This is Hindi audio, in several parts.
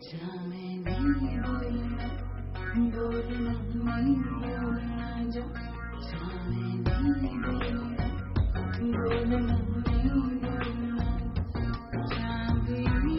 जाने नहीं बोलना, बोलना नहीं बोलना जा, जाने नहीं बोलना, बोलना नहीं बोलना जा बेबी।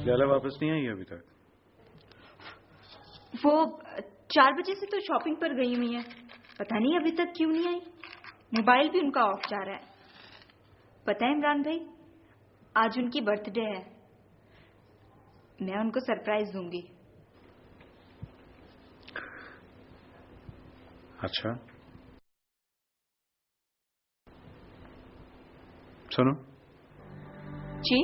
लैला वापस नहीं आई अभी तक? वो 4 बजे से तो शॉपिंग पर गई हुई है, पता नहीं अभी तक क्यों नहीं आई। मोबाइल भी उनका ऑफ जा रहा है। पता है इमरान भाई, आज उनकी बर्थडे है, मैं उनको सरप्राइज दूंगी। अच्छा सुनो जी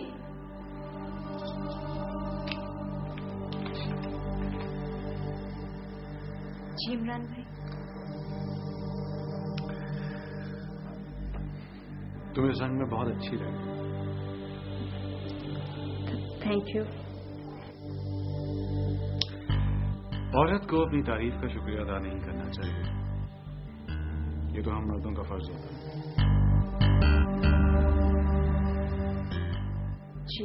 जी इमरान भाई। तुम्हें रंग में बहुत अच्छी लगी। Thank you. औरत को अपनी तारीफ का शुक्रिया अदा नहीं करना चाहिए, ये तो हम मर्दों का फर्ज होता है। जी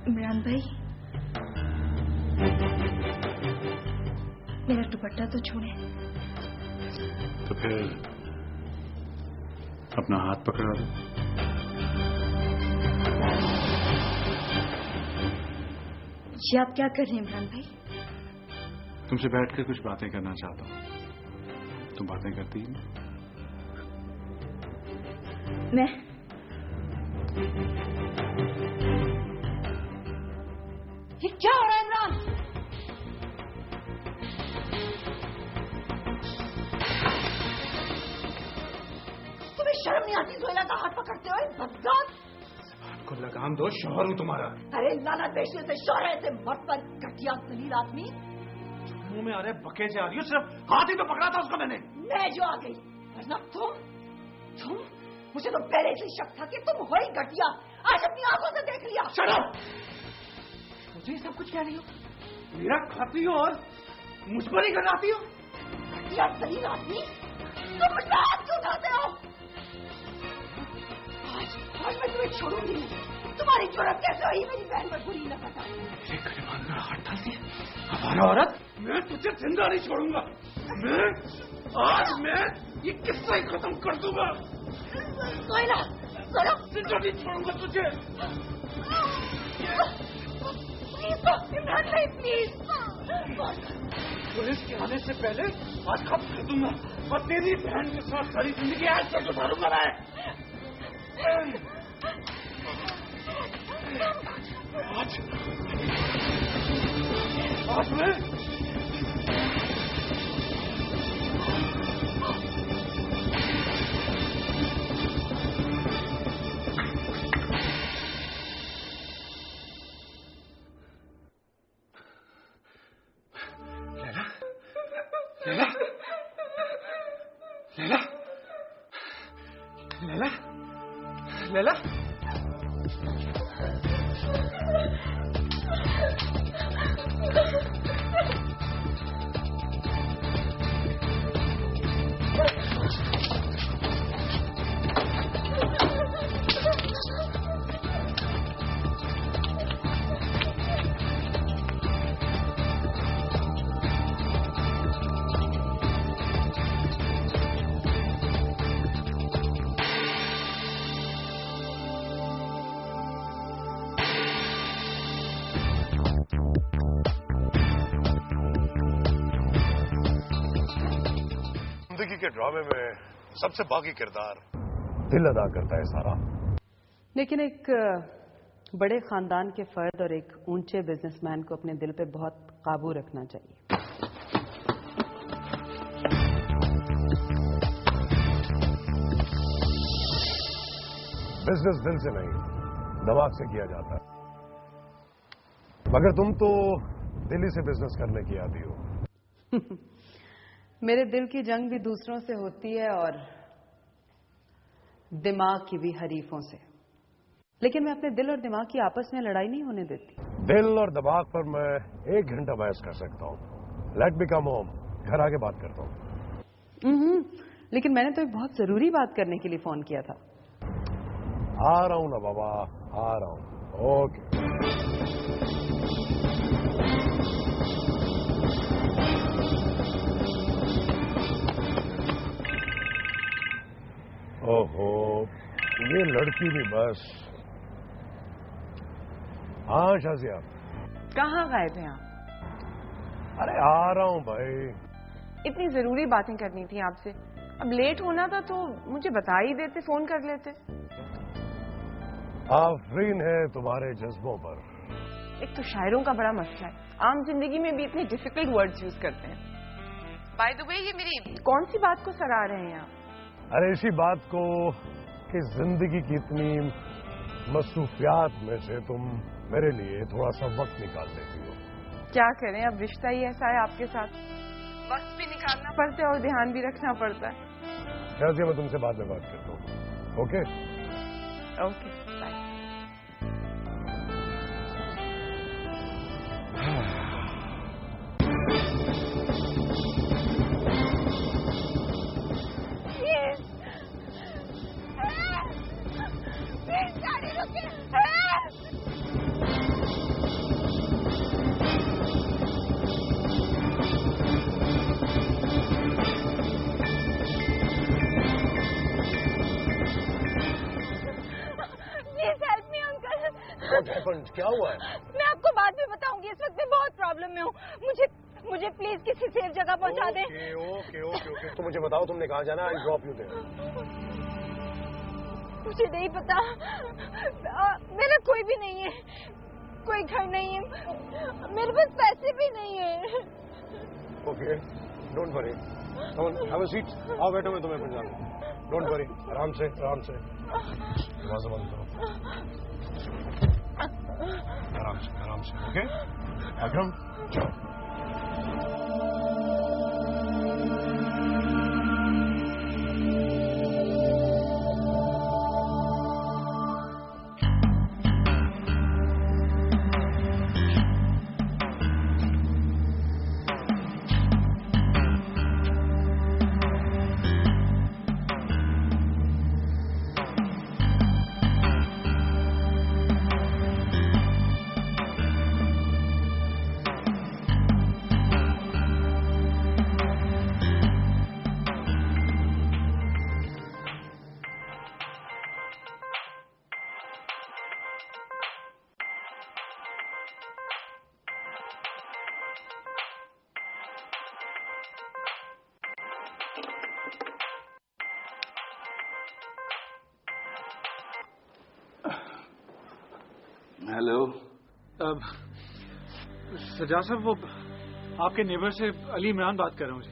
इमरान भाई, मेरा दुपट्टा तो छोड़े। तो फिर अपना हाथ पकड़ा दो। ये आप क्या कर रहे हैं इमरान भाई? तुमसे बैठकर कुछ बातें करना चाहता हूं, तुम बातें करती ही नहीं। मैं ये क्या हो रहा है इमरान? तुम्हें शर्म नहीं आती जोएला का हाथ पकड़ते हुए? बदजात को लगाम दो, शौहर हूं तुम्हारा। अरे लानत बेचने से शौहर है, मर्द पर घटिया दलील आदमी। मुंह में आ रहे बके से आ रही हो, सिर्फ हाथ ही तो पकड़ा था उसको मैंने। मैं जो आ गई, वरना तुम मुझे तो पहले से शक था कि तुम हो ही घटिया। आज अपनी आंखों से देख लिया। Shut up! मुझे सब कुछ कह रही हो, मेरा खाती हो और मुझ पर ही गनाती हो। घटिया दलील आदमी, तुम मुझ पर हाथ क्यों उठाते हो? आज मैं तुम्हें छोड़ूंगी नहीं। तुम्हारी जरूरत कैसे हुई मेरी बहन पर बुरी नजर? मेरे गरीबान पर हाथ डालती है हमारा औरत। मैं तुझे जिंदा नहीं छोड़ूंगा। मैं ये किस्सा ही खत्म कर दूंगा। जिंदा नहीं छोड़ूंगा तुझे। इमरान भाई प्लीज। पुलिस के आने से पहले आज खत्म कर दूंगा और तेरी बहन के साथ सारी जिंदगी आज तक गुजारूंगा मैं। आज मैं लैला लैला लैला लैला जिंदगी के ड्रामे में सबसे बाकी किरदार दिल अदा करता है सारा। लेकिन एक बड़े खानदान के फर्द और एक ऊंचे बिजनेसमैन को अपने दिल पे बहुत काबू रखना चाहिए। बिजनेस दिल से नहीं दिमाग से किया जाता है, मगर तुम तो दिल ही से बिजनेस करने की आदी हो। मेरे दिल की जंग भी दूसरों से होती है और दिमाग की भी हरीफों से, लेकिन मैं अपने दिल और दिमाग की आपस में लड़ाई नहीं होने देती। दिल और दिमाग पर मैं 1 घंटा बहस कर सकता हूँ। लेट मी कम होम, घर आके बात करता हूँ। लेकिन मैंने तो एक बहुत जरूरी बात करने के लिए फोन किया था। आ रहा हूँ ना बाबा, आ रहा हूँ। ओके। ओहो, ये लड़की भी बस। हाँ शाजिया, कहाँ गायब हैं आप? अरे आ रहा हूँ भाई। इतनी जरूरी बातें करनी थी आपसे। अब लेट होना था तो मुझे बता ही देते, फोन कर लेते। आफरीन है तुम्हारे जज्बों पर। एक तो शायरों का बड़ा मसला है, आम जिंदगी में भी इतने डिफिकल्ट वर्ड्स यूज करते हैं। बाय द वे, ये मेरी कौन सी बात को सराह रहे हैं आप? अरे इसी बात को कि जिंदगी की इतनी मसरूफियात में से तुम मेरे लिए थोड़ा सा वक्त निकाल लेती हो। क्या करें, अब रिश्ता ही ऐसा है आपके साथ, वक्त भी निकालना पड़ता है और ध्यान भी रखना पड़ता है। शाजिया, मैं तुमसे बाद में बात करता हूँ। Okay okay, bye. क्या हुआ है? मैं आपको बाद में बताऊंगी, इस वक्त मैं बहुत प्रॉब्लम में हूँ। मुझे प्लीज किसी सेफ जगह पहुँचा दें। ओके, तो मुझे बताओ तुमने कहाँ जाना है? आई ड्रॉप यू देयर। मुझे नहीं पता, मेरा कोई भी नहीं है, कोई घर नहीं है, मेरे पास पैसे भी नहीं है। Okay, don't worry, have a seat. आओ बैठो, मैं तुम्हें पहुंचा दूं। डोंट वरी, आराम से दरवाजा बंद करो। आराम से ओके। अकरम जाओ। हेलो। सजाद साहब, वो आपके नेबर से अली इमरान बात कर रहा हूँ जी।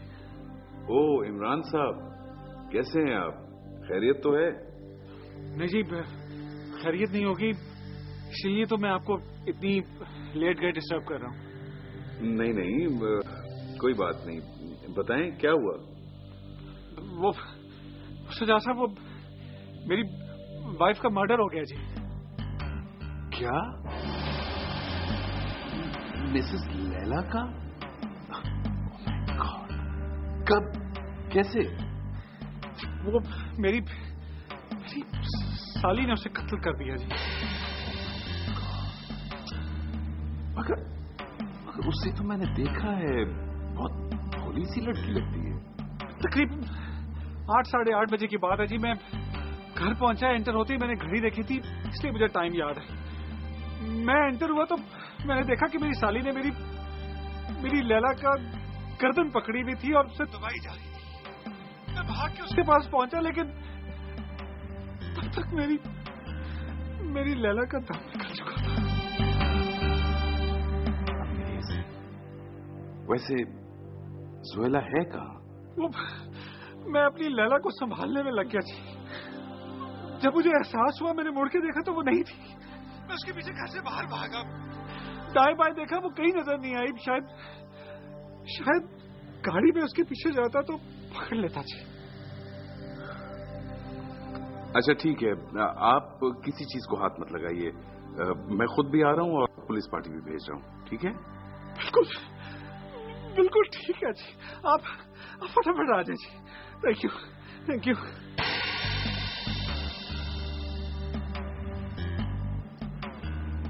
ओ इमरान साहब, कैसे हैं आप? खैरियत तो है? नहीं जी, खैरियत नहीं होगी, इसलिए तो मैं आपको इतनी लेट गए डिस्टर्ब कर रहा हूँ। नहीं नहीं, कोई बात नहीं, बताएं क्या हुआ? वो सजाद साहब, वो मेरी वाइफ का मर्डर हो गया जी। क्या? मिसेस लैला का? कब? कैसे? वो मेरी साली ने उसे कत्ल कर दिया जी। मगर उससे तो मैंने देखा है, बहुत भोली सी लड़की लगती है। तकरीबन 8 साढ़े 8 बजे की बात है जी। मैं घर पहुंचा, एंटर होते ही मैंने घड़ी देखी थी, इसलिए मुझे टाइम याद है। मैं एंटर हुआ तो मैंने देखा कि मेरी साली ने मेरी लैला का गर्दन पकड़ी हुई थी और उसे दबाई जा रही थी। मैं भाग के उसके पास पहुंचा, लेकिन तब तक मेरी लैला का दम निकल चुका था। वैसे ज़ोएला है कहाँ? वो मैं अपनी लैला को संभालने में लग गया जी। जब मुझे एहसास हुआ, मैंने मुड़ के देखा तो वो नहीं थी। मैं उसके पीछे घर से बाहर भागा, दाएं बाएं देखा, वो कहीं नजर नहीं आई। शायद गाड़ी में उसके पीछे जाता तो पकड़ लेता जी। अच्छा ठीक है, आप किसी चीज को हाथ मत लगाइए, मैं खुद भी आ रहा हूँ और पुलिस पार्टी भी भेज रहा हूँ, ठीक है? बिल्कुल ठीक है जी, आप फटाफट आ जाइए जी। Thank you.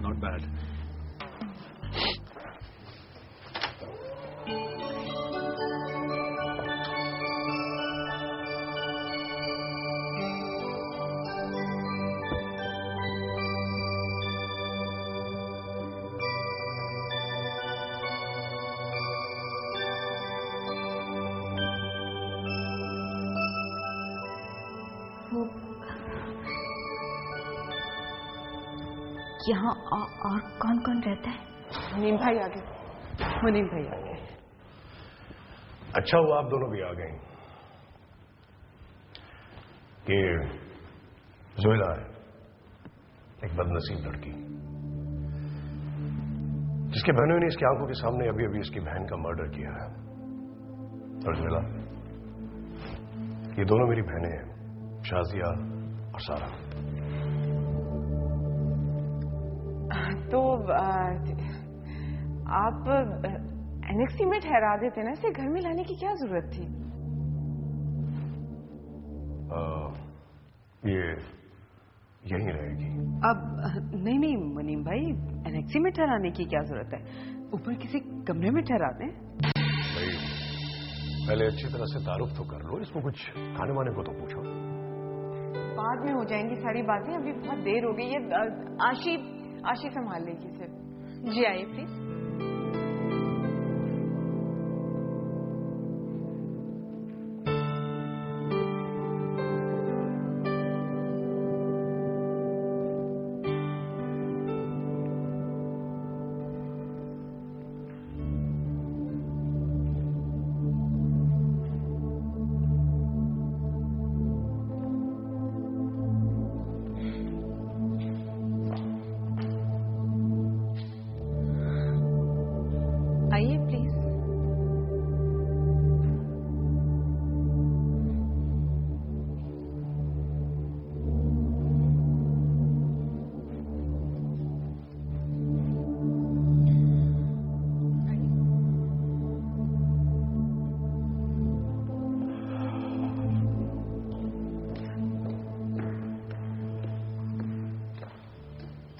Not bad. यहाँ और कौन कौन रहता है? मुनीम भाई आ गए। मुनीम भाई आ गए। अच्छा हुआ आप दोनों भी आ गए। ये ज़ोएला है, एक बदनसीब लड़की, जिसके बहनों ने इसकी आंखों के सामने अभी अभी इसकी बहन का मर्डर किया है। और ज़ोएला, ये दोनों मेरी बहनें हैं, शाजिया और सारा। तो आप एनेक्सी में ठहरा देते ना, इसे घर में लाने की क्या जरूरत थी? ये यहीं रहेगी। अब नहीं मुनीम भाई, एनेक्सी में ठहराने की क्या जरूरत है? ऊपर किसी कमरे में ठहरा दें। भाई पहले अच्छी तरह से तारुफ तो कर लो, इसको कुछ खाने वाने को तो पूछो। बाद में हो जाएंगी सारी बातें, अभी बहुत देर हो गई है। आशी संभाल लेगी इसे। जी आइए प्लीज। आइए प्लीज।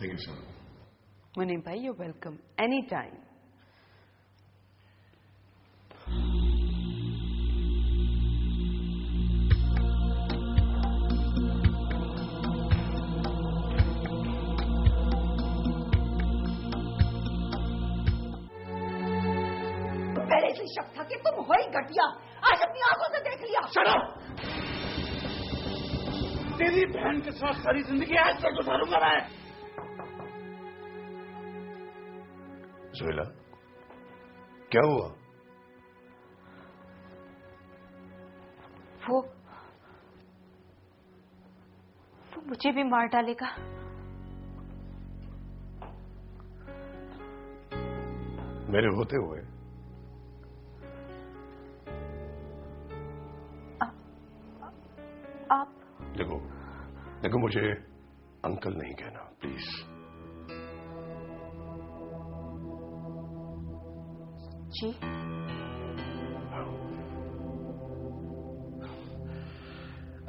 Thank you sir. मुनीम भाई, यू वेलकम एनी टाइम। पहले से शक था कि तुम हो ही घटिया, आज अपनी आंखों से देख लिया। Shut up! तेरी बहन के साथ सारी जिंदगी आज तक गुजारूंगा मैं। जोएला, क्या हुआ? वो मुझे भी मार डालेगा। मेरे होते हुए? आप देखो मुझे अंकल नहीं कहना प्लीज। जी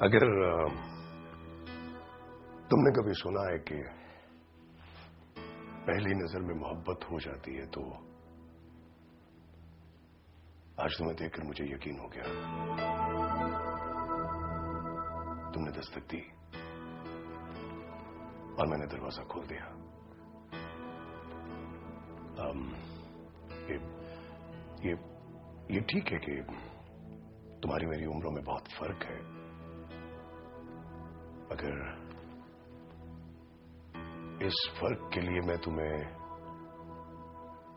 अगर तुमने कभी सुना है कि पहली नजर में मोहब्बत हो जाती है, तो आज तुम्हें देखकर मुझे यकीन हो गया। तुमने दस्तक दी और मैंने दरवाजा खोल दिया। ये ठीक है कि तुम्हारी मेरी उम्रों में बहुत फर्क है, मगर इस फर्क के लिए मैं तुम्हें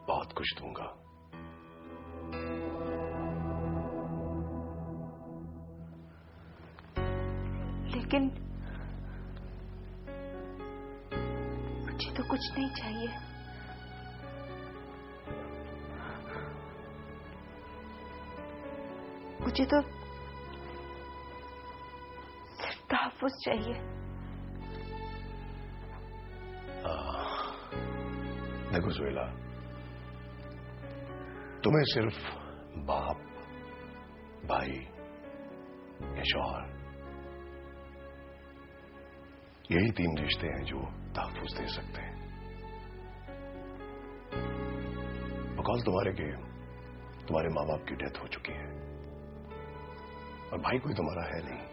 बहुत कुछ दूंगा। लेकिन मुझे तो कुछ नहीं चाहिए। मुझे तो सिर्फ तहफ्फुज़ चाहिए। देखो जोएला, तुम्हें सिर्फ बाप, भाई या शौहर, यही 3 रिश्ते हैं जो तहफ्फुज़ दे सकते हैं। बकौल तुम्हारे माँ बाप की डेथ हो चुकी है और भाई कोई तुम्हारा है नहीं।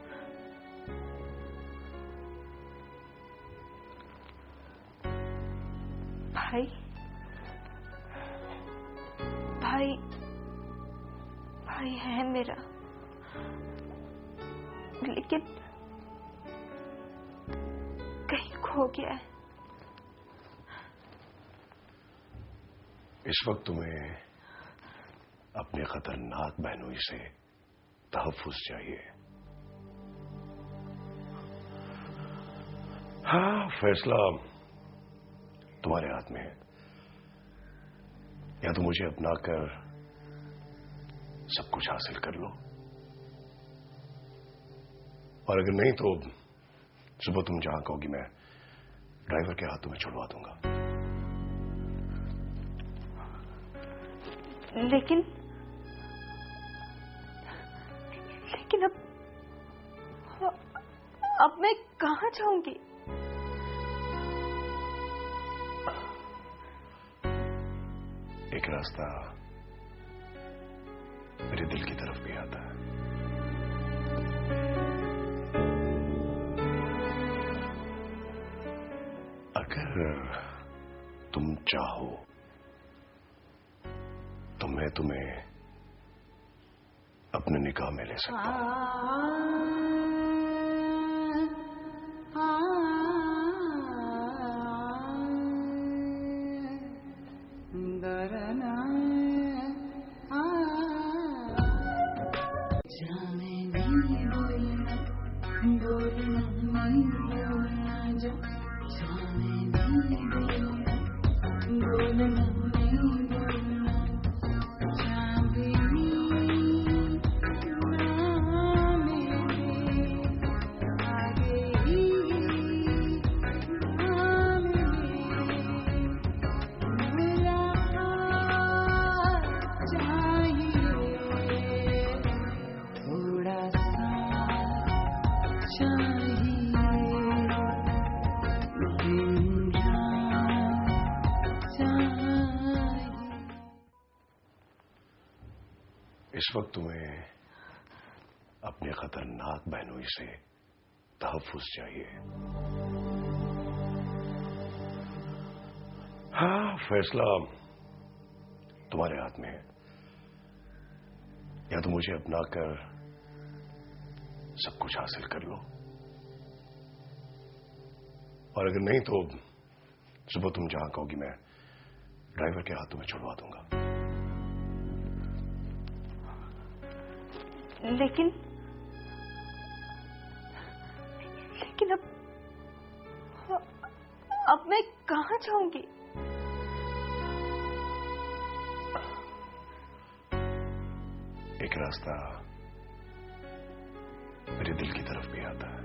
भाई है मेरा, लेकिन कहीं खो गया है। इस वक्त तुम्हें अपने खतरनाक बहनोई से तहफ्फुज़ चाहिए। हाँ, फैसला तुम्हारे हाथ में है। या तो मुझे अपनाकर सब कुछ हासिल कर लो, और अगर नहीं तो सुबह तुम जहां कहोगी मैं ड्राइवर के हाथों में छुड़वा दूंगा। लेकिन अब मैं कहां जाऊंगी? एक रास्ता मेरे दिल की तरफ भी आता है। अगर तुम चाहो तो मैं तुम्हें अपने निकाह में ले सकता हूं। इस वक्त तुम्हें अपने खतरनाक बहनोई से तहफ्फुज़ चाहिए। हाँ, फैसला तुम्हारे हाथ में है। या तो मुझे अपनाकर सब कुछ हासिल कर लो, और अगर नहीं तो सुबह तुम जहां कहोगी मैं ड्राइवर के हाथों में छुड़वा दूंगा। लेकिन अब मैं कहाँ जाऊंगी? एक रास्ता मेरे दिल की तरफ भी आता है।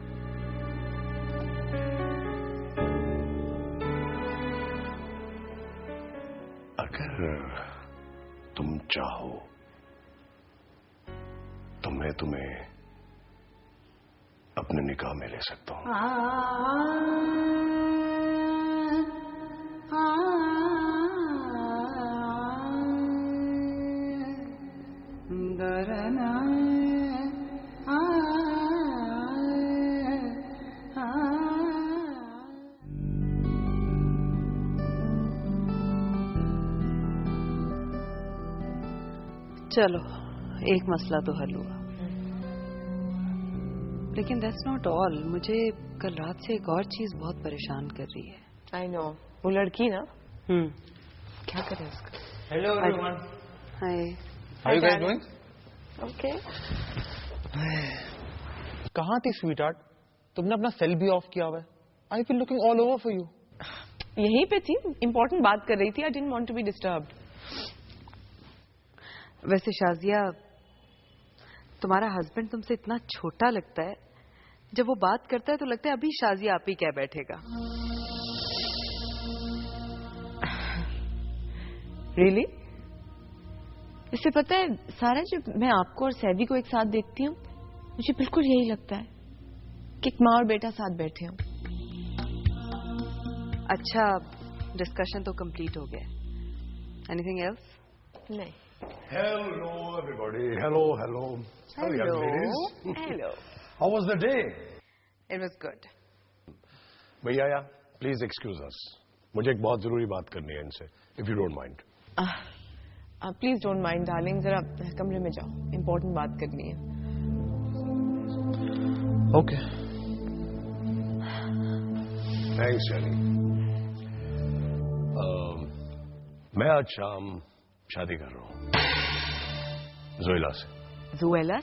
अगर तुम चाहो तो मैं तुम्हें अपने निकाह में ले सकता हूं। चलो, एक मसला तो हल हुआ। लेकिन दैट्स नॉट ऑल। मुझे कल रात से एक और चीज बहुत परेशान कर रही है। आई नो, वो लड़की ना। क्या करें उसका? Hello everyone. Hi. How you guys doing? Okay. कहाँ थी स्वीटहार्ट? तुमने अपना सेल भी ऑफ किया हुआ है। I feel looking all over for you. यहीं पे थी, इंपॉर्टेंट बात कर रही थी। I didn't want to be disturbed. वैसे शाजिया, तुम्हारा हस्बैंड तुमसे इतना छोटा लगता है, जब वो बात करता है तो लगता है अभी शाजिया आप ही क्या बैठेगा। रियली? इससे पता है सारा, जब मैं आपको और सैवी को एक साथ देखती हूँ मुझे बिल्कुल यही लगता है कि एक माँ और बेटा साथ बैठे हों। अच्छा, डिस्कशन तो कंप्लीट हो गया। Anything else? नहीं। Hello everybody. Hello. Hello. young ladies. Hello. How was the day? It was good. भैया, प्लीज एक्सक्यूज अस। मुझे एक बहुत जरूरी बात करनी है इनसे, if you don't mind. Please don't mind darling, जरा कमरे में जाओ, इंपॉर्टेंट बात करनी है। ओके। थैंक्स यानी। मैं आज शाम शादी कर रहा हूँ जोएला से। जोएला?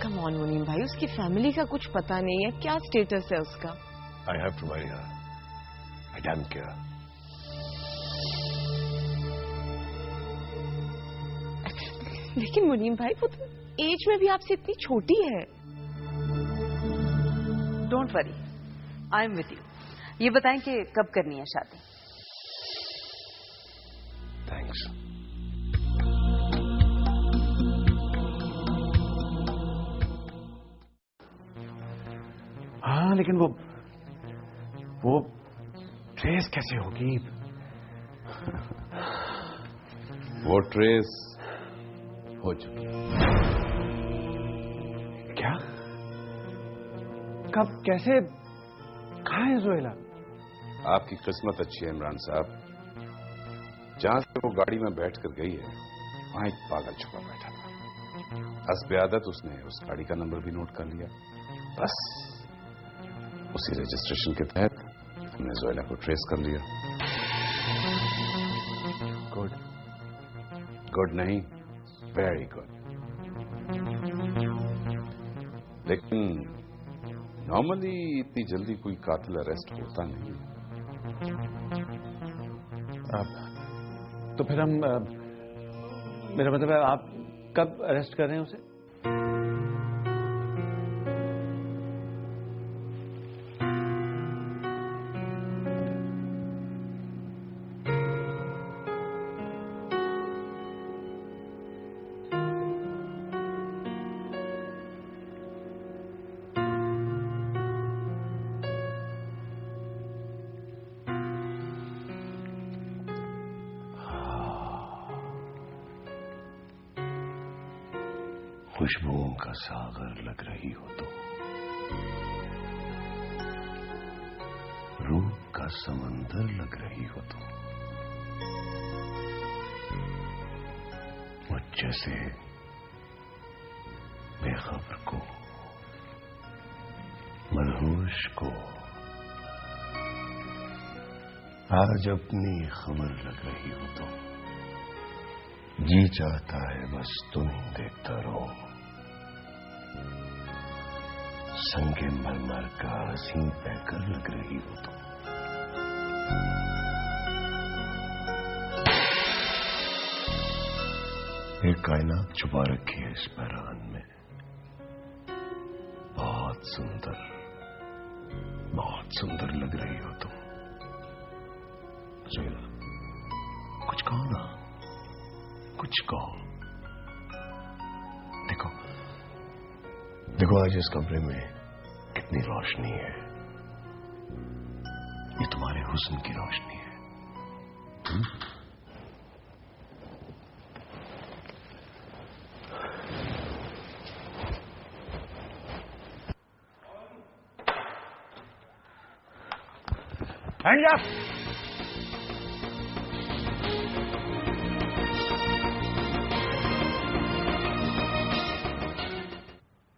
कम ऑन मुनीम भाई, उसकी फैमिली का कुछ पता नहीं है, क्या स्टेटस है उसका? I have to marry her. I don't care. लेकिन मुनीम भाई, वो तो एज में भी आपसे इतनी छोटी है। Don't worry, I am with you. ये बताएं कि कब करनी है शादी? थैंक्स। हाँ, लेकिन वो ट्रेस कैसे होगी? वो ट्रेस हो चुकी। क्या? कब? कैसे? कहाँ है जोएला? आपकी किस्मत अच्छी है इमरान साहब, जहां से वो गाड़ी में बैठकर गई है वहां एक पागल छुपा बैठा था। हस्बे आदत उसने उस गाड़ी का नंबर भी नोट कर लिया। बस उसी रजिस्ट्रेशन के तहत हमने जोएला को ट्रेस कर लिया। गुड। गुड नहीं, वेरी गुड। लेकिन नॉर्मली इतनी जल्दी कोई कातिल अरेस्ट होता नहीं। तो फिर हम, मेरा मतलब है, आप कब अरेस्ट कर रहे हैं उसे? खुशबुओं का सागर लग रही हो तो, रूप का समंदर लग रही हो तो, मुझ जैसे बेखबर को, मदहोश को आज अपनी खबर लग रही हो तो जी चाहता है बस तुम ही देखता रहो। संगे मरमर का हसीन पैकर लग रही हो तो एक कायनात छुपा रखी है इस पैरान में। बहुत सुंदर लग रही हो तुम। जोया, कुछ कहो ना, कुछ कहो। देखो आज इस कमरे में कितनी रोशनी है। ये तुम्हारे हुस्न की रोशनी है। Hand up.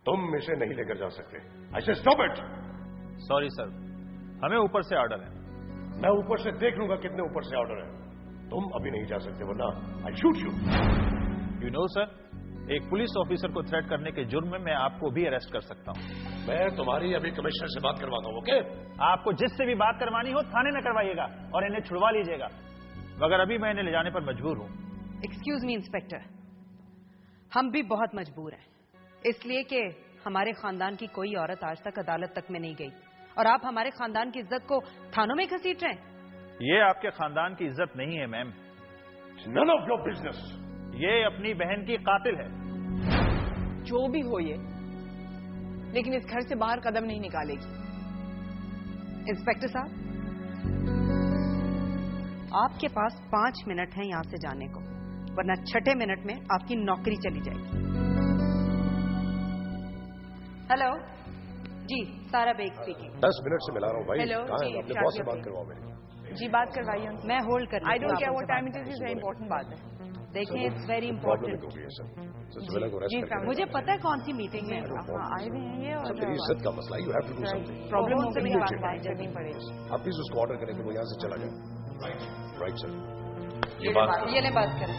तुम इसे नहीं लेकर जा सकते। आई से स्टॉप इट। सॉरी सर, हमें ऊपर से ऑर्डर है। मैं ऊपर से देख लूंगा कितने ऊपर से ऑर्डर है। तुम अभी नहीं जा सकते वरना I shoot you. You know sir, एक पुलिस ऑफिसर को थ्रेट करने के जुर्म में मैं आपको भी अरेस्ट कर सकता हूं। मैं तुम्हारी अभी कमिश्नर से बात करवाता हूं। ओके? आपको जिससे भी बात करवानी हो थाने में करवाइएगा और इन्हें छुड़वा लीजिएगा, मगर अभी मैं इन्हें ले जाने पर मजबूर हूं। एक्सक्यूज मी इंस्पेक्टर, हम भी बहुत मजबूर हैं, इसलिए कि हमारे खानदान की कोई औरत आज तक अदालत तक में नहीं गई और आप हमारे खानदान की इज्जत को थानों में घसीट रहे हैं। ये आपके खानदान की इज्जत नहीं है ma'am. None of your business. ये अपनी बहन की कातिल है। जो भी हो ये, लेकिन इस घर से बाहर कदम नहीं निकालेगी। इंस्पेक्टर साहब, आपके पास 5 मिनट हैं यहां से जाने को, वरना 6ठे मिनट में आपकी नौकरी चली जाएगी। हेलो जी, सारा बेग स्पीकिंग। 10 मिनट से मिला रहा हूं भाई। हेलो कहाँ है? जी, अपने बॉस से बात करवाओ मेरी। जी बात करवाइए उनसे। मैं होल्ड कर। आई don't care what time it is, very important बात है। देखें, इट्स वेरी प्रॉब्लम इंपॉर्टेंट। हो गई है सर। जी, मुझे पता है कौन सी मीटिंग में। हाँ आए हुए हैं ये, और मेरी इज्जत का मसला। You have to do something. Problem से से भी बात बात करनी पड़ेगी। आप प्लीज उसको ऑर्डर करें कि वो यहां से चला जाए। Right sir. ये ले बात करें।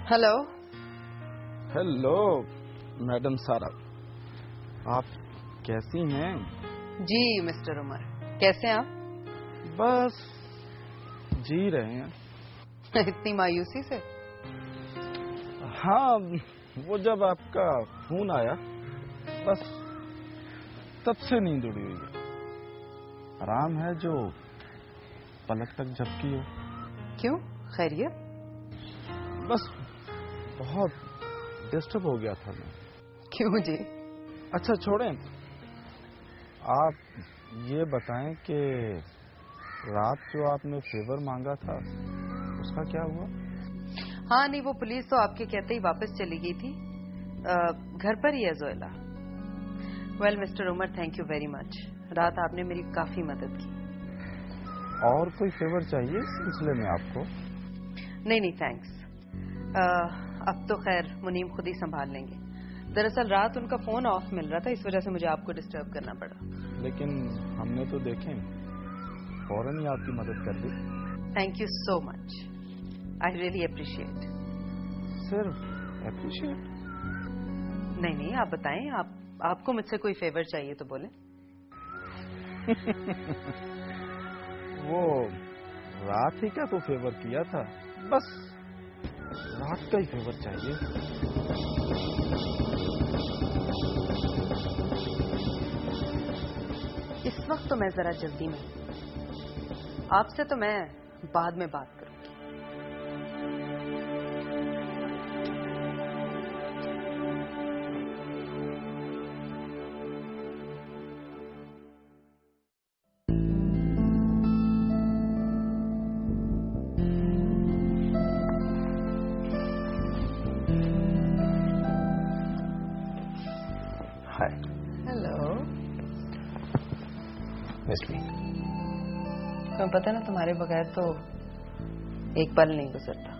हेलो। हेलो मैडम सारा, आप कैसी हैं? जी मिस्टर उमर, कैसे हैं आप? बस जी रहे हैं। इतनी मायूसी से? हाँ, वो जब आपका फोन आया बस तब से नींद उड़ी हुई है। आराम है जो पलक तक झपकी हो। क्यों, खैरियत? बस बहुत डिस्टर्ब हो गया था मैं। क्यों जी? अच्छा छोड़ें, आप ये बताएं कि रात जो आपने फेवर मांगा था उसका क्या हुआ? हाँ नहीं, वो पुलिस तो आपके कहते ही वापस चली गई थी। घर पर ही है Joella. Well mister Umar, thank you very much. रात आपने मेरी काफी मदद की। और कोई फेवर चाहिए इस सिलसिले में आपको? नहीं थैंक्स। अब तो खैर मुनीम खुद ही संभाल लेंगे। दरअसल रात उनका फोन ऑफ मिल रहा था, इस वजह से मुझे आपको डिस्टर्ब करना पड़ा। लेकिन हमने तो देखें फौरन ही आपकी मदद कर दी। Thank you so much, I really appreciate. सिर्फ अप्रिशिएट? नहीं, आप बताएं, आपको मुझसे कोई फेवर चाहिए तो बोले। वो रात ही का तो फेवर किया था, बस रात का ही फेवर चाहिए। इस वक्त तो मैं जरा जल्दी में, आपसे तो मैं बाद में बात करूंगी। मिस्ड मी। तुम्हें पता ना तुम्हारे बगैर तो एक पल नहीं गुजरता।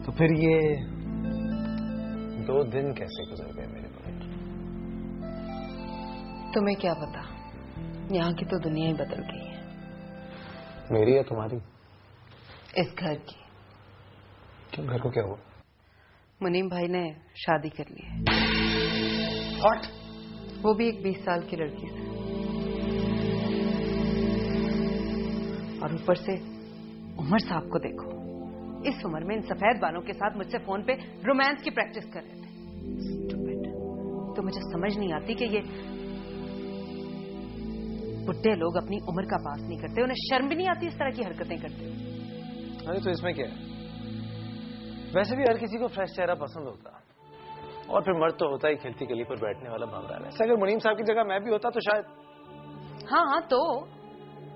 तो फिर ये 2 दिन कैसे गुजर गए मेरे बगैर? तुम्हें क्या पता, यहाँ की तो दुनिया ही बदल गई है। मेरी या तुम्हारी? इस घर की। क्यों, घर को क्या हुआ? मुनीम भाई ने शादी कर ली है। What? वो भी एक 20 साल की लड़की से। और ऊपर से उमर साहब को देखो, इस उम्र में इन सफेद बालों के साथ मुझसे फोन पे रोमांस की प्रैक्टिस कर रहे थे। Stupid। तो मुझे समझ नहीं आती कि ये बुढ़े लोग अपनी उम्र का पास नहीं करते, उन्हें शर्म भी नहीं आती इस तरह की हरकतें करते। अरे तो इसमें क्या है, वैसे भी हर किसी को फ्रेश चेहरा पसंद होता, और फिर मर्द तो होता ही खिलती गली पर बैठने वाला भंगार है। अगर मुनीम साहब की जगह मैं भी होता तो शायद। हाँ, तो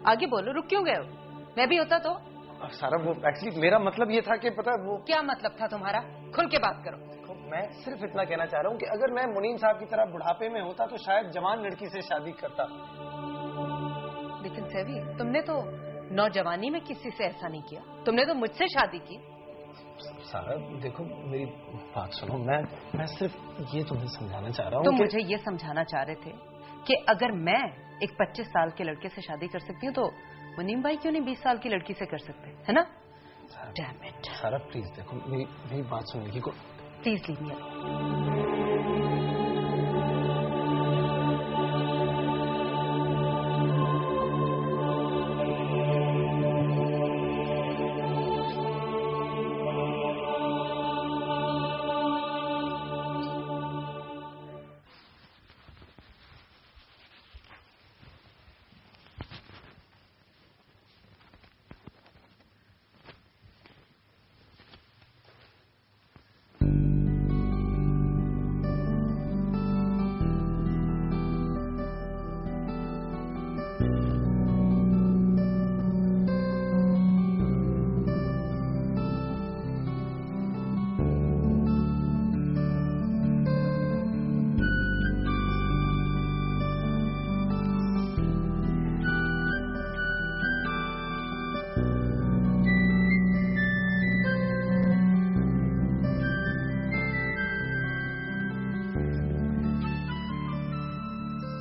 आगे बोलो, रुक क्यों गए हो? मैं भी होता तो? सारा वो एक्चुअली मेरा मतलब ये था कि पता वो क्या मतलब था तुम्हारा? खुल के बात करो। मैं सिर्फ इतना कहना चाह रहा हूँ कि अगर मैं मुनीम साहब की तरह बुढ़ापे में होता तो शायद जवान लड़की से शादी करता। लेकिन सेवी, तुमने तो नौजवानी में किसी से ऐसा नहीं किया, तुमने तो मुझसे शादी की। सारा देखो, मेरी बात सुनो, मैं सिर्फ ये तुम्हें समझाना चाह रहा हूँ। तुम मुझे ये समझाना चाह रहे थे कि अगर मैं एक 25 साल के लड़के से शादी कर सकती हूँ तो मुनीम भाई क्यों नहीं 20 साल की लड़की से कर सकते, है ना? Damn it। सारा प्लीज देखो, मेरी बात सुनने की प्लीज लीव मी अलोन।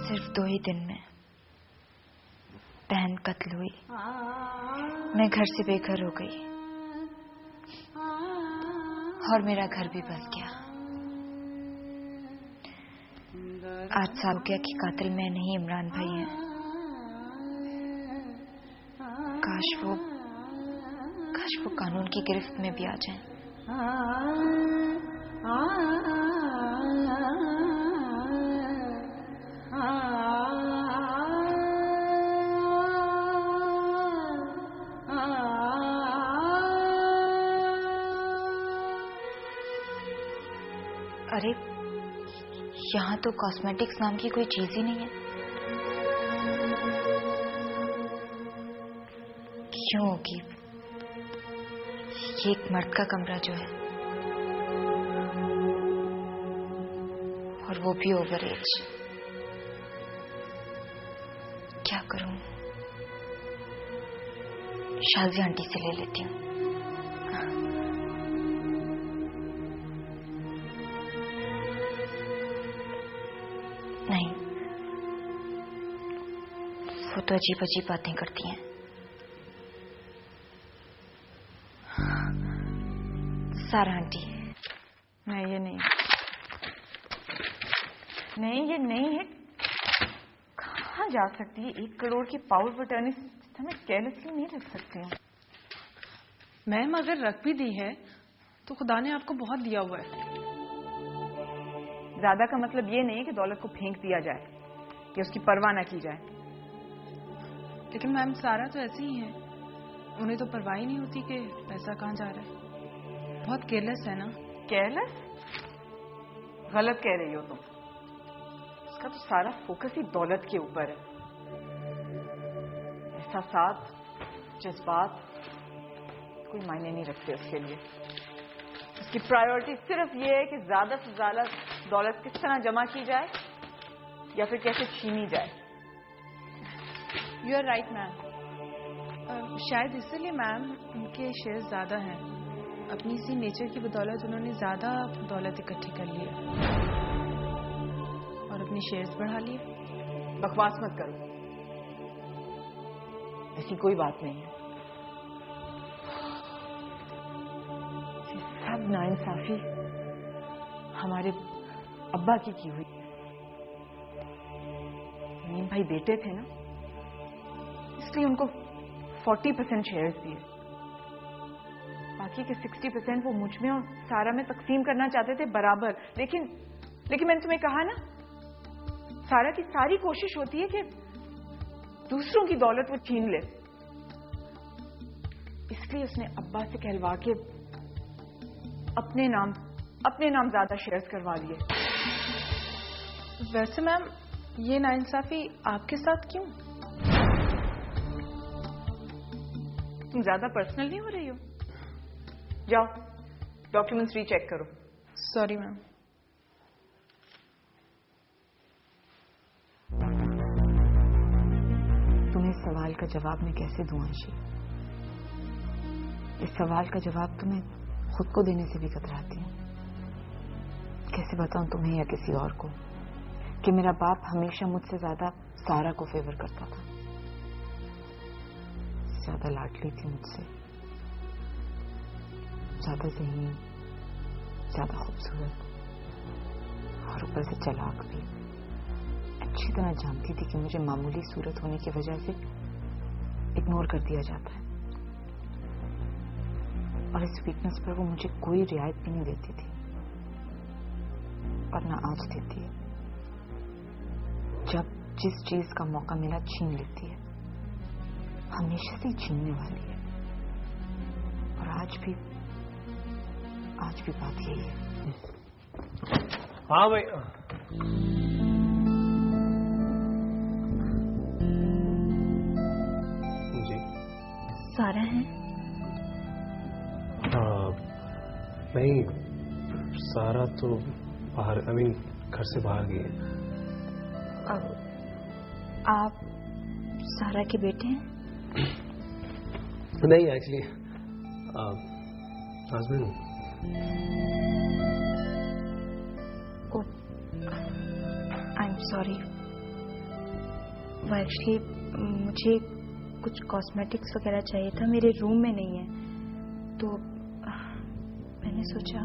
सिर्फ 2 ही दिन में बहन कत्ल हुई, मैं घर से बेघर हो गई और मेरा घर भी बस गया। 8 साल हो गया कि कातिल मैं नहीं, इमरान भाई हैं। काश वो कानून की गिरफ्त में भी आ जाएं। अरे यहाँ तो कॉस्मेटिक्स नाम की कोई चीज ही नहीं है। क्यों होगी? ये एक मर्द का कमरा जो है, और वो भी ओवर एज। क्या करूं? शाजी आंटी से ले लेती हूँ। नहीं, वो तो अजीब अजीब बातें करती हैं। सारा आंटी, नहीं ये नहीं, ये नहीं है। कहाँ जा सकती है? 1 करोड़ की पावर ऑफ अटर्नी मैं केयरलेसली नहीं रख सकती हूँ। मैम, अगर रख भी दी है तो खुदा ने आपको बहुत दिया हुआ है। ज्यादा का मतलब ये नहीं है कि दौलत को फेंक दिया जाए या उसकी परवाह न की जाए। लेकिन मैम, सारा तो ऐसे ही है, उन्हें तो परवाह ही नहीं होती कि पैसा कहाँ जा रहा है। बहुत केयरलेस है ना। केयरलेस? गलत कह रही हो तुम। उसका तो सारा फोकस ही दौलत के ऊपर है। एहसासात, जज्बात कोई मायने नहीं रखते उसके लिए। उसकी प्रायोरिटी सिर्फ ये है कि ज्यादा से ज्यादा दौलत किस तरह जमा की जाए या फिर कैसे छीनी जाए। You are right ma'am. शायद इसीलिए मैम उनके शेयर ज्यादा हैं। अपनी इसी नेचर की बदौलत उन्होंने ज्यादा दौलत इकट्ठी कर ली है और अपने शेयर्स बढ़ा लिए। बकवास मत करो, ऐसी कोई बात नहीं है। ये सब नाइंसाफी हमारे अब्बा की हुई है। मुनीम भाई बेटे थे ना, इसलिए उनको 40% शेयर्स दिए, बाकी के 60% वो मुझ में और सारा में तकसीम करना चाहते थे बराबर। लेकिन मैंने तुम्हें कहा ना, सारा की सारी कोशिश होती है कि दूसरों की दौलत वो छीन ले, इसलिए उसने अब्बा से कहलवा के अपने नाम ज्यादा शेयर्स करवा लिए। वैसे मैम ये नाइंसाफी आपके साथ क्यों? तुम ज्यादा पर्सनल नहीं हो रही हो? जाओ डॉक्यूमेंट्स रीचेक करो। Sorry ma'am. तुम्हें इस सवाल का जवाब मैं कैसे दूं अंशी? इस सवाल का जवाब तुम्हें खुद को देने से भी कतराती हूँ। कैसे बताऊं तुम्हें या किसी और को कि मेरा बाप हमेशा मुझसे ज्यादा सारा को फेवर करता था, ज्यादा लाडली थी मुझसे, ज्यादा ज़हीन, ज्यादा खूबसूरत और ऊपर से चालाक भी। अच्छी तरह जानती थी कि मुझे मामूली सूरत होने की वजह से इग्नोर कर दिया जाता है और इस वीकनेस पर वो मुझे कोई रियायत भी नहीं देती थी और ना आज देती है। जब जिस चीज का मौका मिला छीन लेती है, हमेशा से छीनने वाली है। और आज भी बात यही है। हाँ भाई, जी सारा है? नहीं, सारा तो बाहर, घर से बाहर गई है। आप सारा के बेटे हैं? नहीं, actually husband. I am sorry. Actually मुझे कुछ कॉस्मेटिक्स वगैरह चाहिए था, मेरे रूम में नहीं है, तो मैंने सोचा।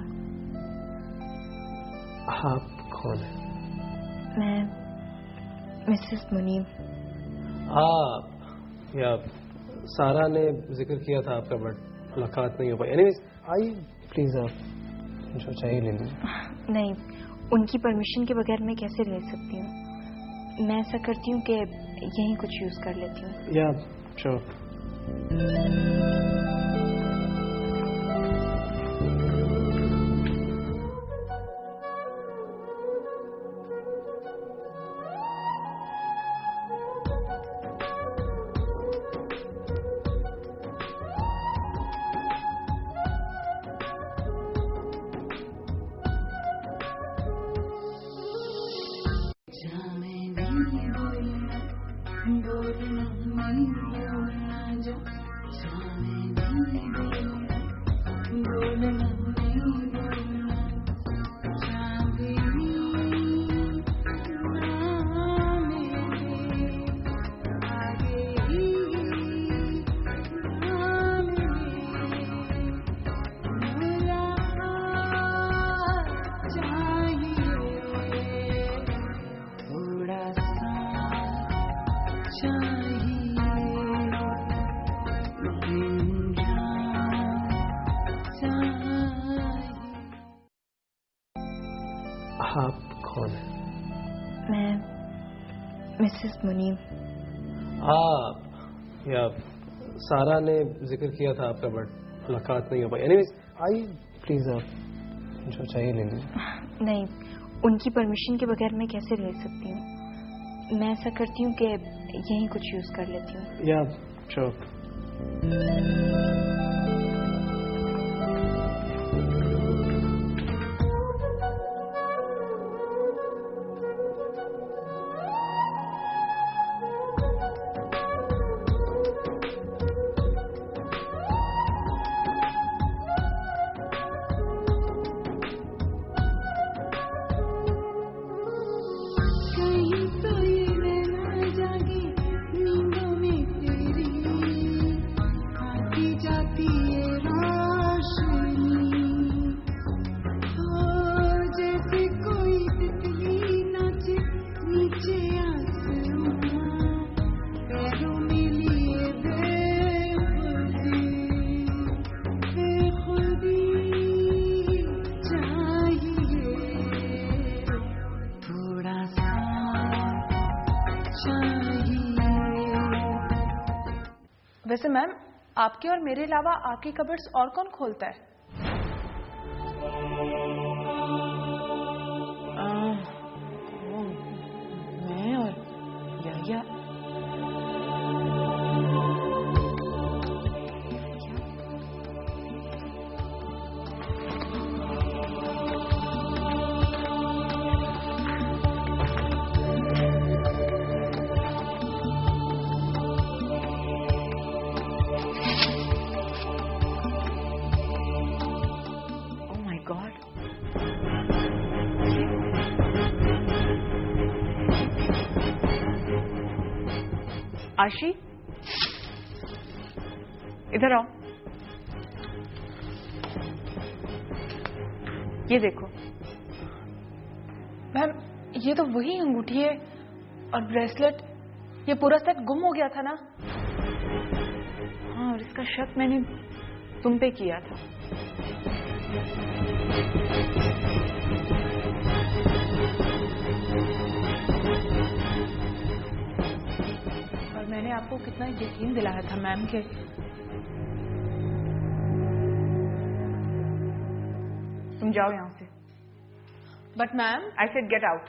आप कौन है? मैं मिसेस मुनीम। या सारा ने जिक्र किया था आपका, बट मुलाकात नहीं हो पाई। एनीवेज, आई प्लीज, आप जो चाहिए ले लीजिए। नहीं, उनकी परमिशन के बगैर मैं कैसे ले सकती हूँ? मैं ऐसा करती हूँ कि यहीं कुछ यूज कर लेती हूँ। या श्योर। आप कौन है? मैं मिसेस मुनीम। या सारा ने जिक्र किया था आपका, बट मुलाकात नहीं हो पाई। एनीवेज, आई प्लीज, आप जो चाहिए ले लीजिए। नहीं, उनकी परमिशन के बगैर मैं कैसे ले सकती हूँ? मैं ऐसा करती हूँ कि यहीं कुछ यूज कर लेती हूँ। या श्योर। वैसे मैम, आपके और मेरे अलावा आपकी कबर्ड्स और कौन खोलता है? मैं और या आशी, इधर आओ। ये देखो मैम, ये तो वही अंगूठी है और ब्रेसलेट। ये पूरा सेट गुम हो गया था ना? हाँ, और इसका शक मैंने तुम पे किया था। और मैंने आपको कितना यकीन दिलाया था मैम के तुम जाओ यहां से। But ma'am, I said get out.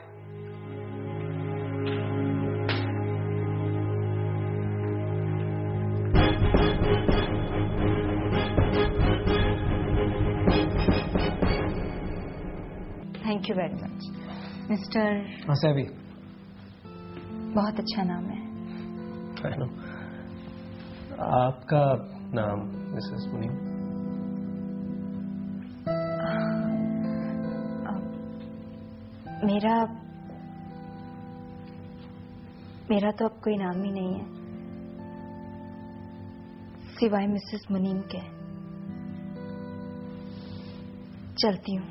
Thank you very much mister. Savvy. बहुत अच्छा नाम है। आपका नाम मिसेस मुनीम? मेरा तो अब कोई नाम ही नहीं है सिवाय मिसेस मुनीम के। चलती हूँ।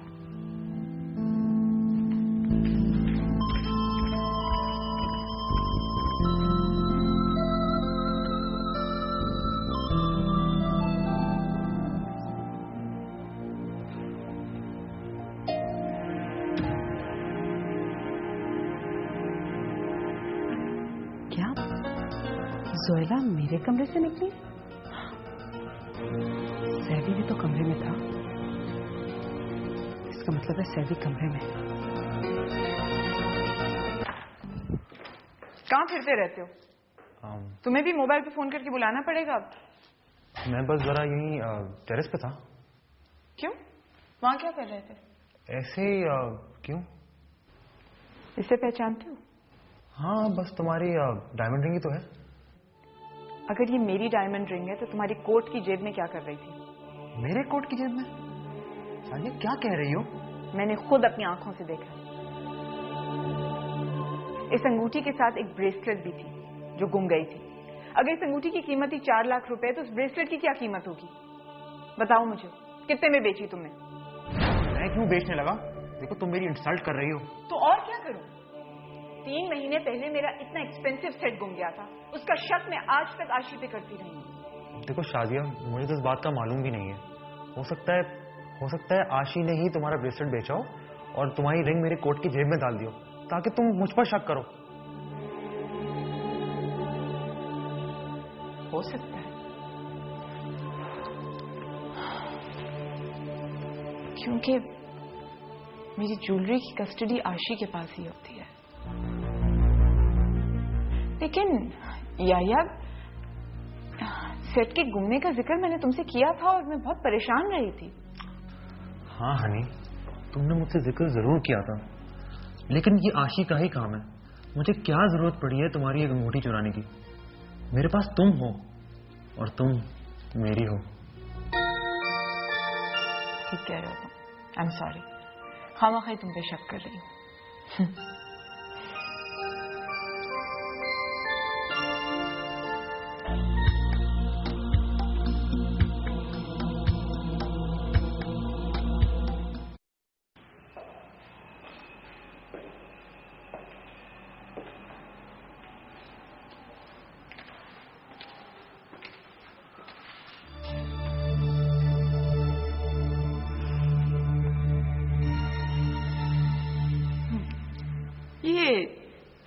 जोएला मेरे कमरे से निकली? सैवी भी तो कमरे में था। इसका मतलब है सैवी कमरे में। कहाँ फिरते रहते हो? तुम्हें भी मोबाइल पे फोन करके बुलाना पड़ेगा अब। मैं बस जरा यहीं टेरेस पे था। क्यों? वहां क्या कर रहे थे? ऐसे ही क्यों? इसे पहचानते हो? हाँ, बस तुम्हारी डायमंड रिंग ही तो है। अगर ये मेरी डायमंड रिंग है तो तुम्हारी कोट की जेब में क्या कर रही थी? मेरे कोट की जेब में? सानिया, क्या कह रही हो? मैंने खुद अपनी आंखों से देखा। इस अंगूठी के साथ एक ब्रेसलेट भी थी जो गुम गई थी। अगर इस अंगूठी की कीमत ही 4 लाख रुपए तो उस ब्रेसलेट की क्या कीमत होगी? बताओ मुझे, कितने में बेची तुमने? मैं क्यों बेचने लगा? देखो, तुम मेरी इंसल्ट कर रही हो। तो और क्या करूं? 3 महीने पहले मेरा इतना एक्सपेंसिव सेट गुम गया था। उसका शक मैं आज तक आशी पे करती रही हूँ। देखो शादिया, मुझे तो इस बात का मालूम भी नहीं है। हो सकता है आशी ने ही तुम्हारा ब्रेसलेट बेचा हो और तुम्हारी रिंग मेरे कोट की जेब में डाल दियो ताकि तुम मुझ पर शक करो। हो सकता है, क्योंकि मेरी ज्वेलरी की कस्टडी आशी के पास ही होती है। लेकिन याया, सेट के गुमने का जिक्र मैंने तुमसे किया था और मैं बहुत परेशान रही थी। हाँ हनी, तुमने मुझसे जिक्र जरूर किया था, लेकिन ये आशी का ही काम है। मुझे क्या जरूरत पड़ी है तुम्हारी एक अंगूठी चुराने की? मेरे पास तुम हो और तुम मेरी हो। ठीक कह रहे हो तुम। आई एम सॉरी, खामखा तुम पे शक कर रही हूँ।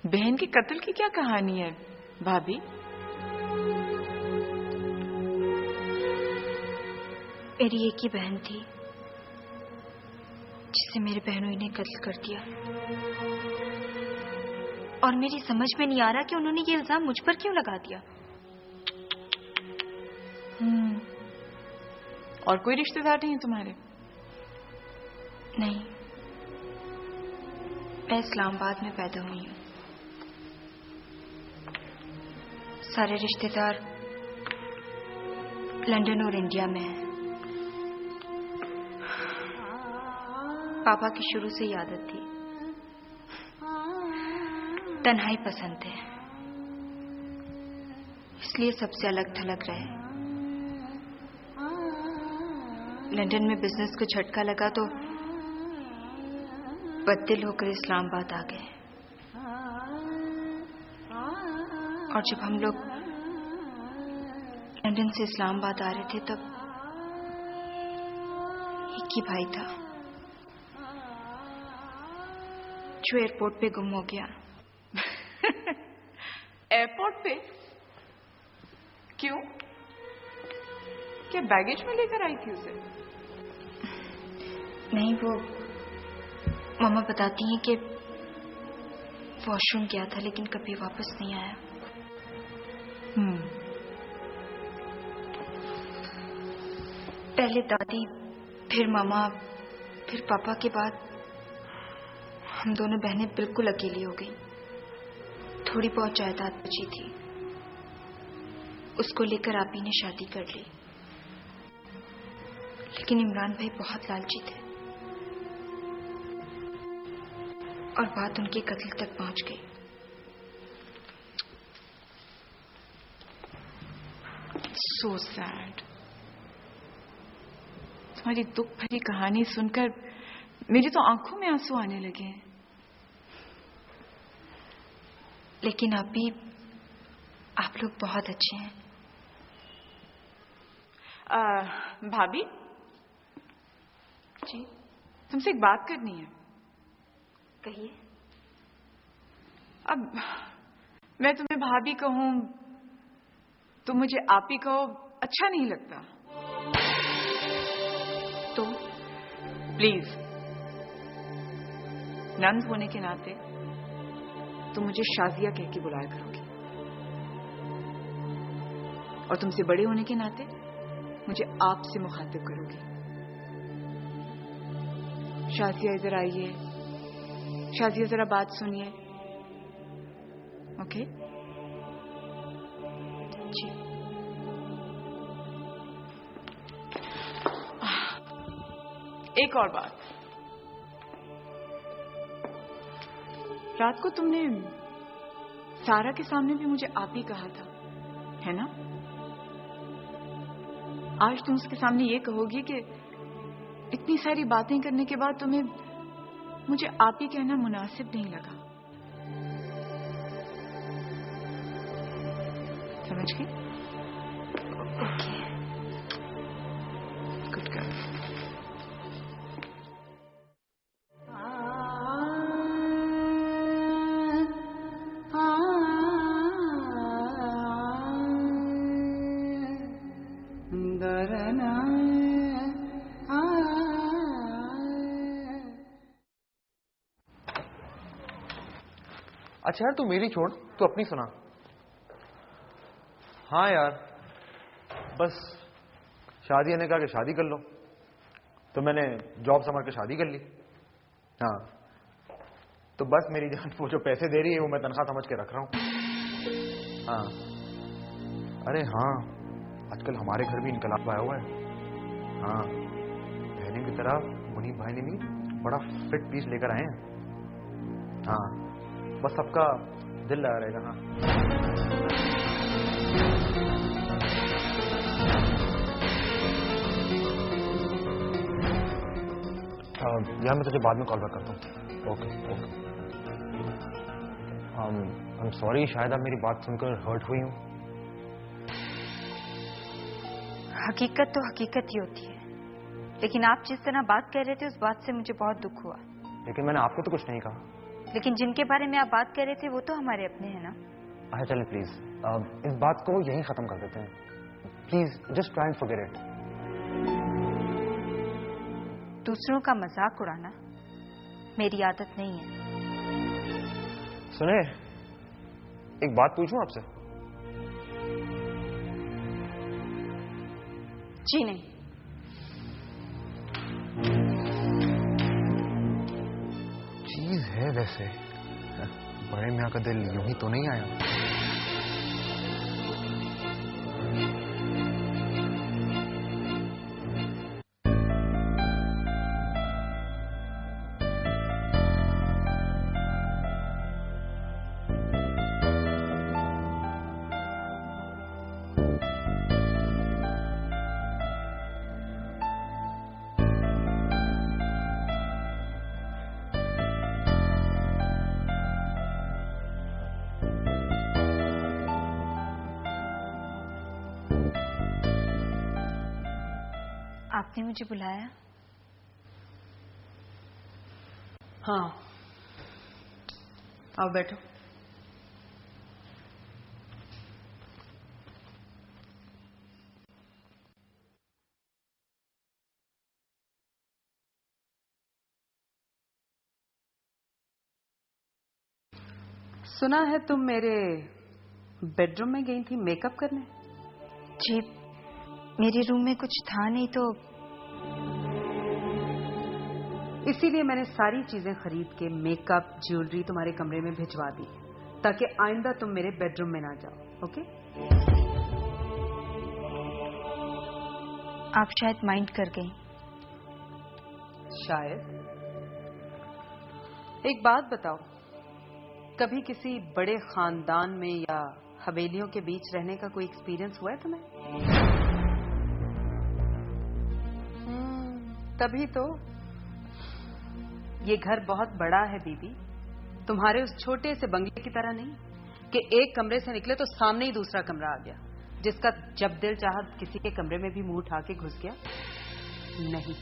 बहन के कत्ल की क्या कहानी है भाभी? मेरी एक ही बहन थी जिसे मेरे बहनोई ने कत्ल कर दिया, और मेरी समझ में नहीं आ रहा कि उन्होंने ये इल्जाम मुझ पर क्यों लगा दिया। और कोई रिश्तेदार नहीं है तुम्हारे? नहीं, मैं इस्लामाबाद में पैदा हुई हूँ। सारे रिश्तेदार लंदन और इंडिया में हैं। पापा की शुरू से ही आदत थी, तन्हाई पसंद है, इसलिए सबसे अलग थलग रहे। लंदन में बिजनेस को झटका लगा तो बददिल होकर इस्लामाबाद आ गए, और जब हम लोग लंदन से इस्लामाबाद आ रहे थे तब एक ही भाई था जो एयरपोर्ट पे गुम हो गया। एयरपोर्ट पे? क्यों? क्या बैगेज में लेकर आई थी उसे? नहीं, वो मामा बताती हैं कि वॉशरूम गया था लेकिन कभी वापस नहीं आया। पहले दादी, फिर मामा, फिर पापा के बाद हम दोनों बहनें बिल्कुल अकेली हो गई। थोड़ी बहुत जायदाद बची थी, उसको लेकर आप ही ने शादी कर ली, लेकिन इमरान भाई बहुत लालची थे और बात उनके कत्ल तक पहुंच गई। So sad. तुम्हारी दुख भरी कहानी सुनकर मेरी तो आंखों में आंसू आने लगे हैं। लेकिन आप लोग बहुत अच्छे हैं। भाभी जी, तुमसे एक बात करनी है। कहिए। अब मैं तुम्हें भाभी कहूं, तुम मुझे आप ही कहो, अच्छा नहीं लगता। तो प्लीज, नंद होने के नाते तुम मुझे शाजिया कह के बुलाया करोगी, और तुमसे बड़े होने के नाते मुझे आपसे मुखातिब करोगी। शाजिया इधर आइए, शाजिया जरा बात सुनिए। ओके जी। एक और बात, रात को तुमने सारा के सामने भी मुझे आप ही कहा था, है ना? आज तुम उसके सामने ये कहोगी कि इतनी सारी बातें करने के बाद तुम्हें मुझे आप ही कहना मुनासिब नहीं लगा। समझ गई? Okay, good girl. अच्छा यार, तू मेरी छोड़, तू अपनी सुना। हाँ यार, बस शादी ने कहा कि शादी कर लो, तो मैंने जॉब संभाल के शादी कर ली। हाँ, तो बस मेरी जान वो जो पैसे दे रही है वो मैं तनख्वाह समझ के रख रहा हूँ। हाँ, अरे हाँ, आजकल हमारे घर भी इनकलाब आया हुआ है। हाँ, बहनी की तरह मुनीब भाई ने भी बड़ा फिट पीस लेकर आए हैं। हाँ, बस सबका दिल लगा रहेगा। हाँ, यार मैं तुझे बाद में कॉल बैक करता हूँ। Okay okay. I am sorry, शायद आप मेरी बात सुनकर हर्ट हुई हूँ। हकीकत तो हकीकत ही होती है, लेकिन आप जिस तरह बात कर रहे थे उस बात से मुझे बहुत दुख हुआ। लेकिन मैंने आपको तो कुछ नहीं कहा। लेकिन जिनके बारे में आप बात कर रहे थे वो तो हमारे अपने हैं ना। अच्छा चलें प्लीज, इस बात को यहीं खत्म कर देते हैं। Please just try and forget it. दूसरों का मजाक उड़ाना मेरी आदत नहीं है। सुने, एक बात पूछूं आपसे? जी नहीं। चीज है वैसे, बड़े मियाँ का दिल यूं ही तो नहीं आया। आपने मुझे बुलाया? हाँ, आओ बैठो। सुना है तुम मेरे बेडरूम में गई थी मेकअप करने? जी, मेरे रूम में कुछ था नहीं तो इसीलिए मैंने सारी चीजें खरीद के मेकअप ज्वेलरी तुम्हारे कमरे में भिजवा दी ताकि आइंदा तुम मेरे बेडरूम में ना जाओ। ओके? आप शायद माइंड कर गई। शायद। एक बात बताओ, कभी किसी बड़े खानदान में या हवेलियों के बीच रहने का कोई एक्सपीरियंस हुआ है तुम्हें? तभी तो ये घर बहुत बड़ा है बीबी, तुम्हारे उस छोटे से बंगले की तरह नहीं कि एक कमरे से निकले तो सामने ही दूसरा कमरा आ गया जिसका जब दिल चाहा किसी के कमरे में भी मुंह उठा के घुस गया। नहीं,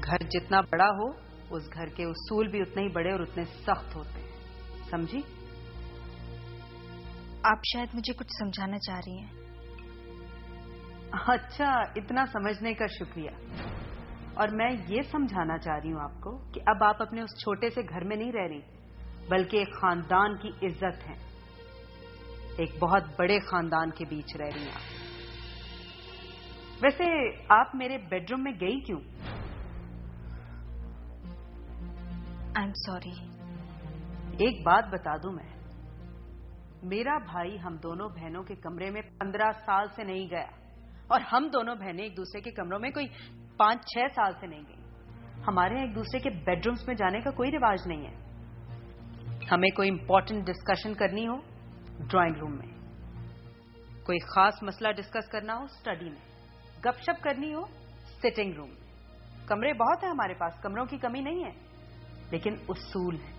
घर जितना बड़ा हो उस घर के उसूल भी उतने ही बड़े और उतने सख्त होते हैं, समझी? आप शायद मुझे कुछ समझाना चाह रही हैं। अच्छा, इतना समझने का शुक्रिया। और मैं ये समझाना चाह रही हूं आपको कि अब आप अपने उस छोटे से घर में नहीं रह रही, बल्कि एक खानदान की इज्जत है, एक बहुत बड़े खानदान के बीच रह रही हैं आप। वैसे आप मेरे बेडरूम में गई क्यों? I am sorry. एक बात बता दूं मैं, मेरा भाई हम दोनों बहनों के कमरे में 15 साल से नहीं गया और हम दोनों बहनें एक दूसरे के कमरों में कोई 5-6 साल से नहीं गई। हमारे यहाँ एक दूसरे के बेडरूम्स में जाने का कोई रिवाज नहीं है। हमें कोई इंपॉर्टेंट डिस्कशन करनी हो ड्राइंग रूम में, कोई खास मसला डिस्कस करना हो स्टडी में, गपशप करनी हो सिटिंग रूम में। कमरे बहुत है हमारे पास, कमरों की कमी नहीं है, लेकिन उसूल है।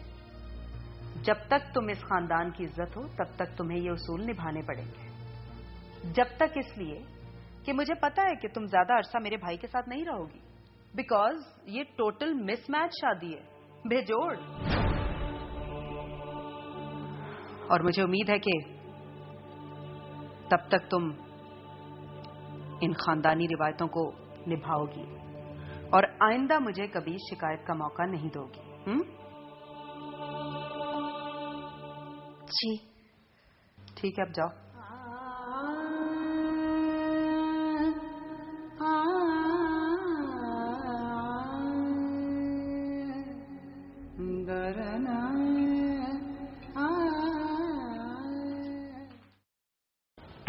जब तक तुम इस खानदान की इज्जत हो तब तक तुम्हें ये उसूल निभाने पड़ेंगे। जब तक इसलिए कि मुझे पता है कि तुम ज्यादा अरसा मेरे भाई के साथ नहीं रहोगी, बिकॉज ये टोटल मिसमैच शादी है, बेजोड़। और मुझे उम्मीद है कि तब तक तुम इन खानदानी रिवायतों को निभाओगी और आइंदा मुझे कभी शिकायत का मौका नहीं दोगी। जी ठीक है, अब जाओ।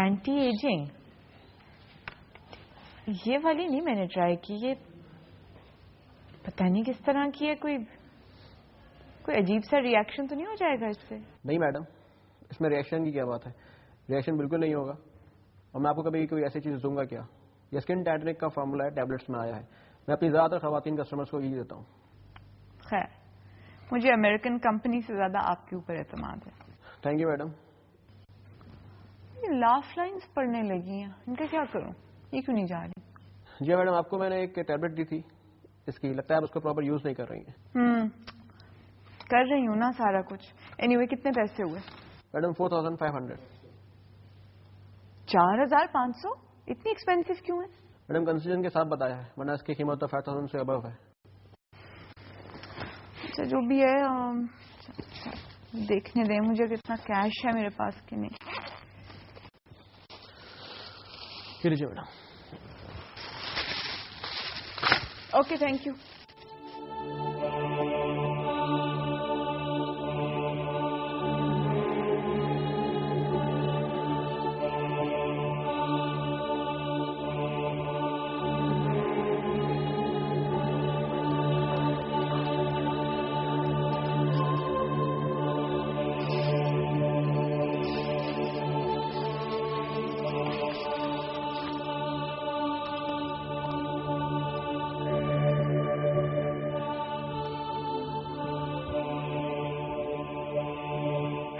एंटी एजिंग ये वाली नहीं मैंने ट्राई की, ये पता नहीं किस तरह की है। कोई अजीब सा रिएक्शन तो नहीं हो जाएगा इससे? नहीं मैडम, इसमें रिएक्शन की क्या बात है, रिएक्शन बिल्कुल नहीं होगा। और मैं आपको कभी कोई ऐसी चीज दूंगा क्या? ये स्किन टाइटनिक का फॉर्मूला है, टैबलेट्स में आया है। मैं अपनी ज्यादातर खवातीन कस्टमर्स को यही देता हूँ। खैर, मुझे अमेरिकन कंपनी से ज्यादा आपके ऊपर एतमाद है। Thank you madam. ये लाफ लाइन्स पड़ने लगी हैं, इनका क्या करूं? ये क्यों नहीं जा रही? जी मैडम, आपको मैंने एक टैबलेट दी थी इसकी, लगता है आप उसको प्रॉपर यूज नहीं कर रही हैं। कर रही हूँ ना सारा कुछ। एनीवे, कितने पैसे हुए? मैडम 4500। 4500? इतनी एक्सपेंसिव क्यों है? मैडम कंसेशन के साथ बताया है, वरना इसकी कीमत तो 5000 से अबव है। अच्छा जो भी है देखने दें मुझे कितना कैश है मेरे पास कि नहीं। ये लीजिए madam. Okay thank you.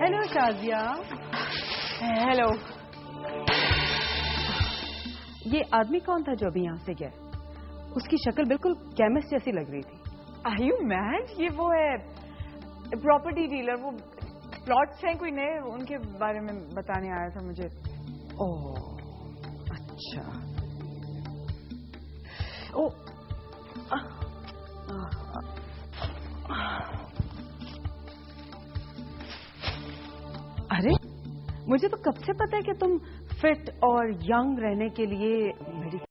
Hello Shazia. Hello. ये आदमी कौन था जो अभी यहाँ से गया? उसकी शक्ल बिल्कुल केमिस्ट जैसी लग रही थी। Are you mad? ये वो है प्रॉपर्टी डीलर, वो प्लॉट्स हैं कोई नए, उनके बारे में बताने आया था मुझे। ओह अच्छा। ओ अरे मुझे तो कब से पता है कि तुम फिट और यंग रहने के लिए मेडिसिन